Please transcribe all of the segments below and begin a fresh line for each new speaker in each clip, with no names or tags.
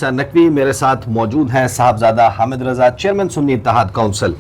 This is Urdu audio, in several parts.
عیسیٰ نقوی میرے ساتھ موجود ہیں صاحبزادہ حامد رضا چیئرمین سنی اتحاد کونسل.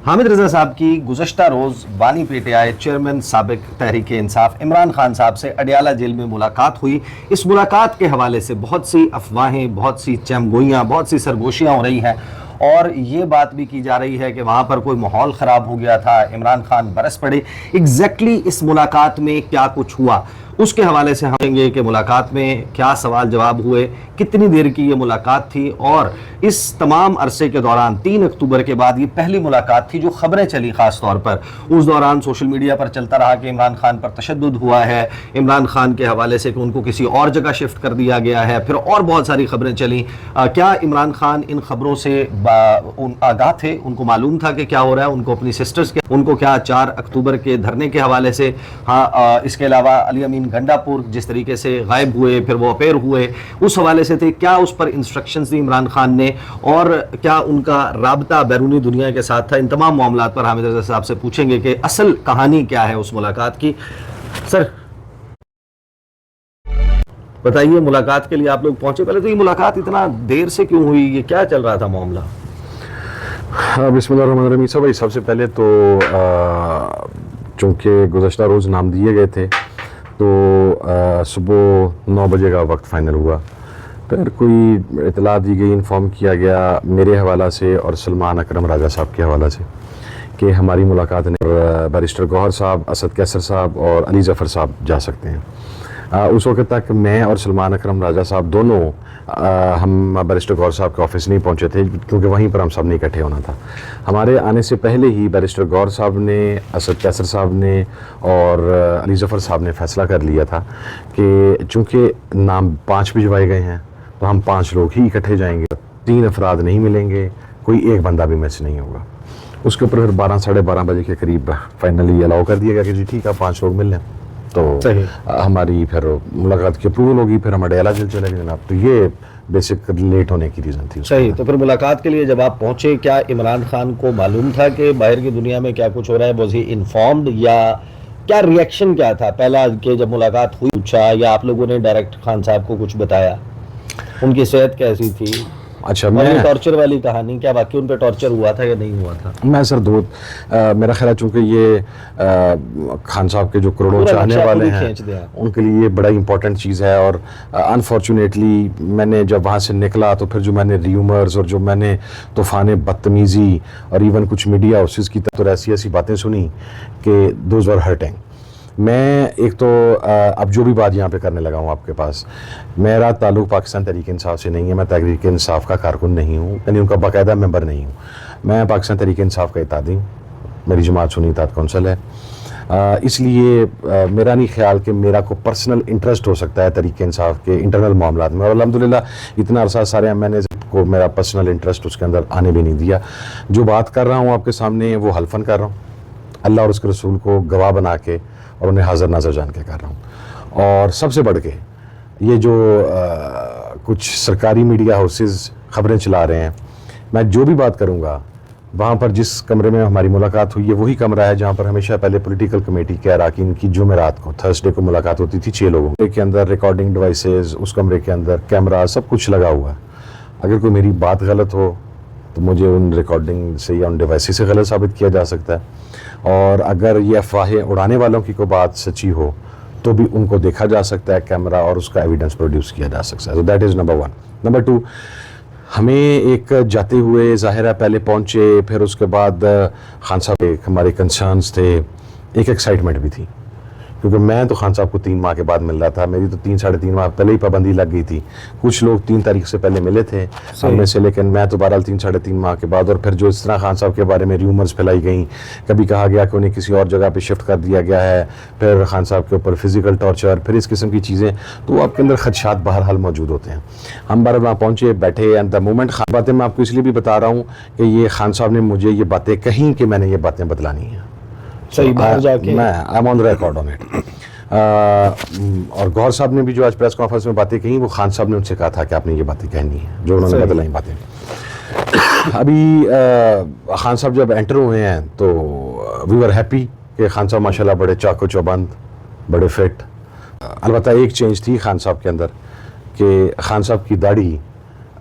حامد رضا صاحب کی گزشتہ روز بانی پی ٹی آئی چیئرمین سابق تحریک انصاف عمران خان صاحب سے اڈیالہ جیل میں ملاقات ہوئی. اس ملاقات کے حوالے سے بہت سی افواہیں, بہت سی چہم گوئیاں, بہت سی سرگوشیاں ہو رہی ہیں اور یہ بات بھی کی جا رہی ہے کہ وہاں پر کوئی ماحول خراب ہو گیا تھا, عمران خان برس پڑے. ایگزیکٹلی اس ملاقات میں کیا کچھ ہوا اس کے حوالے سے ہم کہیں گے کہ ملاقات میں کیا سوال جواب ہوئے, کتنی دیر کی یہ ملاقات تھی, اور اس تمام عرصے کے دوران 3 اکتوبر کے بعد یہ پہلی ملاقات تھی جو خبریں چلی خاص طور پر. اس دوران سوشل میڈیا پر چلتا رہا کہ عمران خان پر تشدد ہوا ہے, عمران خان کے حوالے سے کہ ان کو کسی اور جگہ شفٹ کر دیا گیا ہے, پھر اور بہت ساری خبریں چلیں. کیا عمران خان ان خبروں سے آگاہ تھے, ان کو معلوم تھا کہ کیا ہو رہا ہے, ان کو اپنی سسٹرز کے, ان کو کیا 4 اکتوبر کے دھرنے کے حوالے سے, اس کے علاوہ علی امین گنڈا پور جس طریقے سے غائب ہوئے پھر وہ اپیر ہوئے اس حوالے سے تھے, کیا اس پر انسٹرکشنز دی عمران خان نے, اور کیا ان کا رابطہ بیرونی دنیا کے ساتھ تھا. ان تمام معاملات پر حامد رضا صاحب سے پوچھیں گے کہ اصل کہانی کیا ہے اس ملاقات کی. سر بتائیے, ملاقات کے لیے آپ لوگ پہنچے, پہلے تو یہ ملاقات اتنا دیر سے کیوں ہوئی, یہ کیا چل رہا تھا معاملہ؟
بسم اللہ الرحمن الرحیم. صاحب سب سے پہلے تو چونکہ گزشتہ روز نام دیے گئے تھے تو صبح 9 بجے کا وقت فائنل ہوا, پھر کوئی اطلاع دی گئی, انفارم کیا گیا میرے حوالہ سے اور سلمان اکرم راجہ صاحب کے حوالہ سے کہ ہماری ملاقات نے بیرسٹر گوہر صاحب, اسد کیسر صاحب اور علی ظفر صاحب جا سکتے ہیں. اس وقت تک میں اور سلمان اکرم راجہ صاحب دونوں ہم بیرسٹر گوہر صاحب کے آفس نہیں پہنچے تھے کیونکہ وہیں پر ہم سب نے اکٹھے ہونا تھا. ہمارے آنے سے پہلے ہی بیرسٹر گوہر صاحب نے, اسد کیسر صاحب نے اور علی ظفر صاحب نے فیصلہ کر لیا تھا کہ چونکہ نام 5 بھجوائے گئے ہیں تو ہم 5 لوگ ہی اکٹھے جائیں گے, 3 افراد نہیں ملیں گے, کوئی ایک بندہ بھی مس نہیں ہوگا. اس کے اوپر پھر 12 ساڑھے 12 بجے کے قریب فائنلی الاؤ کر دیا گیا کہ جی ٹھیک ہے 5 لوگ مل لیں. تو ہماری پھر ملاقات کی اپروول ہوگی, پھر ہم اڈیالہ جیل چلے گئے جناب. تو یہ بیسک لیٹ ہونے کی ریزن تھی.
صحیح. تو پھر ملاقات کے لیے جب آپ پہنچے, کیا عمران خان کو معلوم تھا کہ باہر کی دنیا میں کیا کچھ ہو رہا ہے, واز ہی انفارمڈ, یا کیا ریئیکشن کیا تھا پہلا کہ جب ملاقات ہوئی, پوچھا یا آپ لوگوں نے ڈائریکٹ خان صاحب کو کچھ بتایا, ان کی صحت کیسی تھی؟
اچھا,
میں ٹارچر والی کہانی, کیا واقعی ان پہ ٹارچر ہوا تھا یا نہیں ہوا تھا؟
میں سر میرا خیال ہے چونکہ یہ خان صاحب کے جو کروڑوں چاہنے والے ہیں ان کے لیے یہ بڑا امپورٹنٹ چیز ہے. اور انفارچونیٹلی میں نے جب وہاں سے نکلا تو پھر جو میں نے ریومرز اور جو میں نے طوفان بدتمیزی اور ایون کچھ میڈیا ہاؤسز کی طرف ایسی باتیں سنی کہ دوز ور ہرٹنگ. میں ایک تو اب جو بھی بات یہاں پہ کرنے لگا ہوں آپ کے پاس, میرا تعلق پاکستان تحریک انصاف سے نہیں ہے, میں تحریک انصاف کا کارکن نہیں ہوں, یعنی ان کا باقاعدہ ممبر نہیں ہوں. میں پاکستان تحریک انصاف کا اتحادی ہوں, میری جماعت سنی اتحاد کونسل ہے. اس لیے میرا نہیں خیال کہ میرا کوئی پرسنل انٹرسٹ ہو سکتا ہے تحریک انصاف کے انٹرنل معاملات میں, اور الحمدللہ اتنا عرصہ سارے میں نے کو میرا پرسنل انٹرسٹ اس کے اندر آنے بھی نہیں دیا. جو بات کر رہا ہوں آپ کے سامنے وہ حلفاً کر رہا ہوں, اللہ اور اس کے رسول کو گواہ بنا کے اور انہیں حاضر ناظر جان کے کر رہا ہوں. اور سب سے بڑھ کے یہ جو کچھ سرکاری میڈیا ہاؤسز خبریں چلا رہے ہیں, میں جو بھی بات کروں گا وہاں پر جس کمرے میں ہماری ملاقات ہوئی ہے وہی کمرہ ہے جہاں پر ہمیشہ پہلے پولیٹیکل کمیٹی کے اراکین کی جمعرات کو تھرسڈے کو ملاقات ہوتی تھی 6 لوگوں کے اندر, ریکارڈنگ ڈیوائسز اس کمرے کے اندر, کیمرہ سب کچھ لگا ہوا ہے. اگر کوئی میری بات غلط ہو تو مجھے ان ریکارڈنگ سے یا ان ڈیوائسز سے غلط ثابت کیا جا سکتا ہے, اور اگر یہ افواہیں اڑانے والوں کی کوئی بات سچی ہو تو بھی ان کو دیکھا جا سکتا ہے کیمرہ اور اس کا ایویڈنس پروڈیوس کیا جا سکتا ہے. That is number 1. نمبر 2, ہمیں ایک جاتے ہوئے ظاہر ہے پہلے پہنچے, پھر اس کے بعد خان صاحب ہمارے کنسرنس تھے, ایک ایکسائٹمنٹ بھی تھی کیونکہ میں تو خان صاحب کو 3 ماہ کے بعد مل رہا تھا. میری تو 3 ساڑھے 3 ماہ پہلے ہی پابندی لگ گئی تھی. کچھ لوگ 3 تاریخ سے پہلے ملے تھے ہم میں سے, لیکن میں تو بہرحال 3 ساڑھے 3 ماہ کے بعد. اور پھر جو اس طرح خان صاحب کے بارے میں ریومرز پھیلائی گئیں, کبھی کہا گیا کہ انہیں کسی اور جگہ پہ شفٹ کر دیا گیا ہے, پھر خان صاحب کے اوپر فزیکل ٹارچر, پھر اس قسم کی چیزیں, تو آپ کے اندر خدشات بہرحال موجود ہوتے ہیں. ہم بہرحال وہاں پہنچے, بیٹھے, اینڈ دا مومنٹ باتیں میں آپ کو اس لیے بھی بتا رہا ہوں کہ یہ خان صاحب نے مجھے یہ باتیں کہیں کہ میں نے یہ باتیں بتلانی ہیں.
صحیح, باہر جا کے
میں I am on record on it. اور گوہر صاحب نے بھی جو آج پریس کانفرنس میں باتیں کہیں وہ خان صاحب نے ان سے کہا تھا کہ آپ نے یہ باتیں کہنی ہیں جو انہوں نے بتلائیں باتیں. ابھی خان صاحب جب انٹر ہوئے ہیں تو وی ور ہیپی کہ خان صاحب ماشاءاللہ بڑے چاق و چوبند, بڑے فٹ. البتہ ایک چینج تھی خان صاحب کے اندر کہ خان صاحب کی داڑھی